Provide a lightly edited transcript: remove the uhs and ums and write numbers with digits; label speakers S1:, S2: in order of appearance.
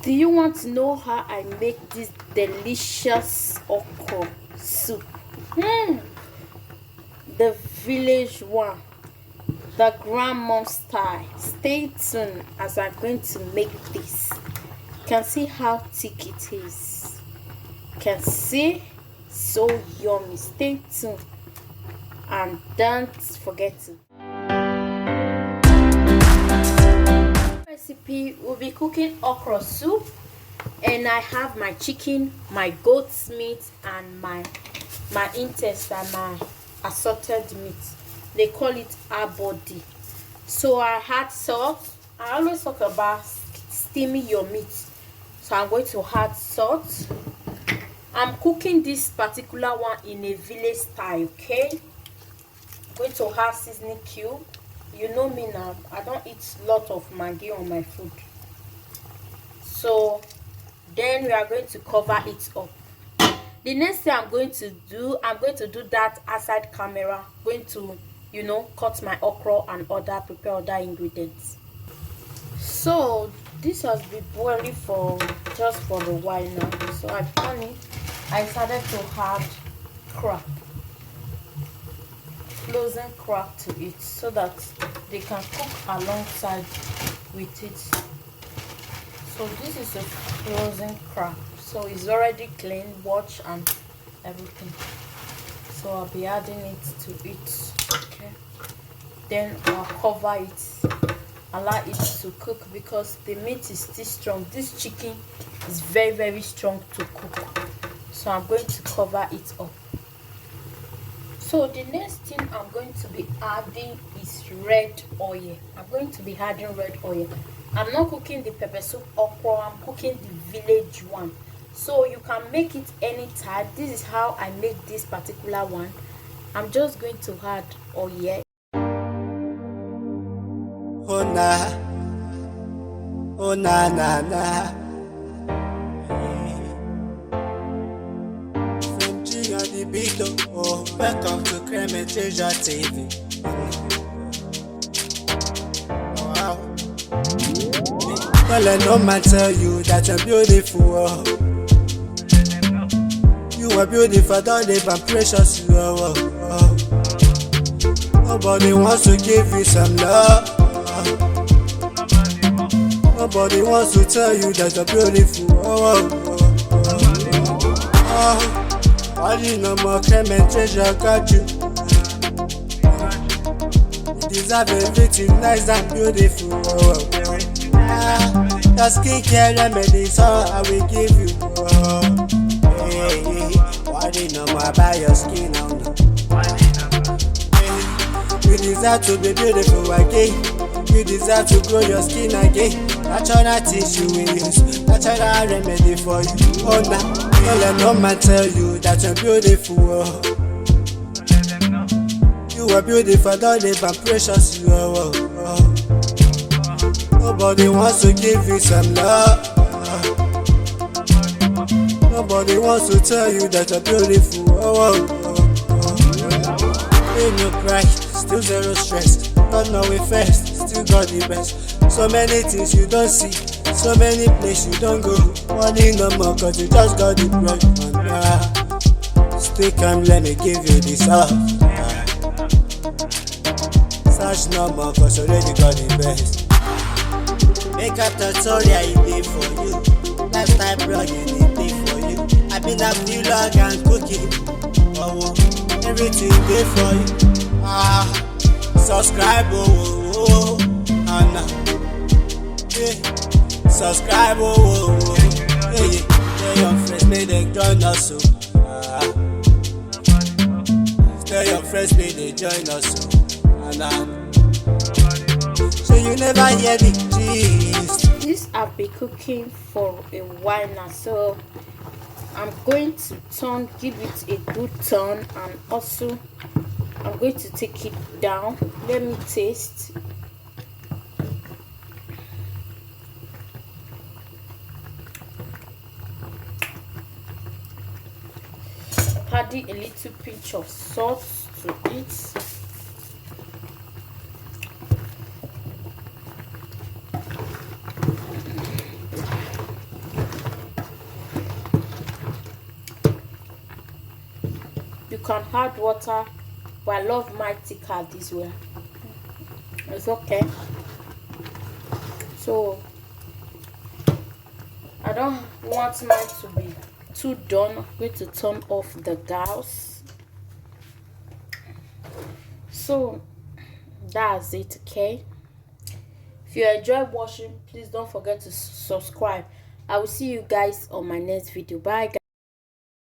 S1: Do you want to know how I make this delicious okra soup? The village one, the grandmom style. Stay tuned as I'm going to make this. You can see how thick it is. You can see, so yummy. Stay tuned and don't forget to. Recipe, we'll be cooking okra soup, and I have my chicken, my goat's meat, and my intestine, my assorted meat. They call it our body. So I had salt. I always talk about steaming your meat, so I'm going to add salt. I'm cooking this particular one in a village style, okay? I'm going to add seasoning cube. You know me now, I don't eat a lot of maggi on my food. So then we are going to cover it up. The next thing I'm going to do that outside camera. I'm going to, cut my okra and prepare other ingredients. So this has been boiling for just for a while now. So I've done it. I started to add crab, frozen crab to it, so that they can cook alongside with it. So this is a frozen crab, so it's already clean, washed and everything. So I'll be adding it to it. Okay, then I'll cover it, allow it to cook, because the meat is still strong. This chicken is very, very strong to cook, so I'm going to cover it up. So the next thing I'm going to be adding is red oil. I'm going to be adding red oil. I'm not cooking the pepper soup okra, I'm cooking the village one. So you can make it anytime. This is how I make this particular one. I'm just going to add oil.
S2: Oh na, oh na na na. From G on the beat, oh, welcome to Cremetasia TV. Wow. Well, I know man tell you that you're beautiful. Oh. You are beautiful, don't even precious. Oh, oh. Nobody wants to give you some love. Nobody wants to tell you that you're beautiful. Oh, oh, oh, oh. All you know more Cremetasia got you. You deserve everything nice and beautiful. Oh, oh. Your skincare remedies, all I will give you. Oh, hey, hey. Why do you know more about your skin? Oh, no. Hey, you deserve to be beautiful again. You deserve to grow your skin again. Natural things you will use, natural remedy for you. Oh, nah. Don't let no man tell you that you're beautiful. Oh. You are beautiful, don't even precious. Oh, oh, oh. Nobody wants to give you some love. Nobody wants to tell you that you're beautiful. Oh, oh, oh. Ain't no cry, still zero stress. Don't know it first, still got the best. So many things you don't see, so many places you don't go. Money no more, cause you just got the bread. Stay calm, let me give you this up. Search no more, cause already got the best. Make a tutorial, it dey for you. Lifestyle blogging, it dey for you. I been a vlog and cooking. Oh, everything dey for you. Subscribe, oh, oh, oh. Yeah. Subscribe, oh, oh, oh. Hey, tell your friends, may they join us, so. Tell your friends, may they join us, so. So you never hear the gist.
S1: This I've been cooking for a while now, so I'm going to give it a good turn, and also I'm going to take it down. Let me taste. Adding a little pinch of salt to it. can add water, but I love my thicker this way. It's okay. So I don't want mine to be too done. I'm going to turn off the gas. So that's it. Okay, if you enjoy watching, please don't forget to subscribe. I will see you guys on my next video. Bye guys.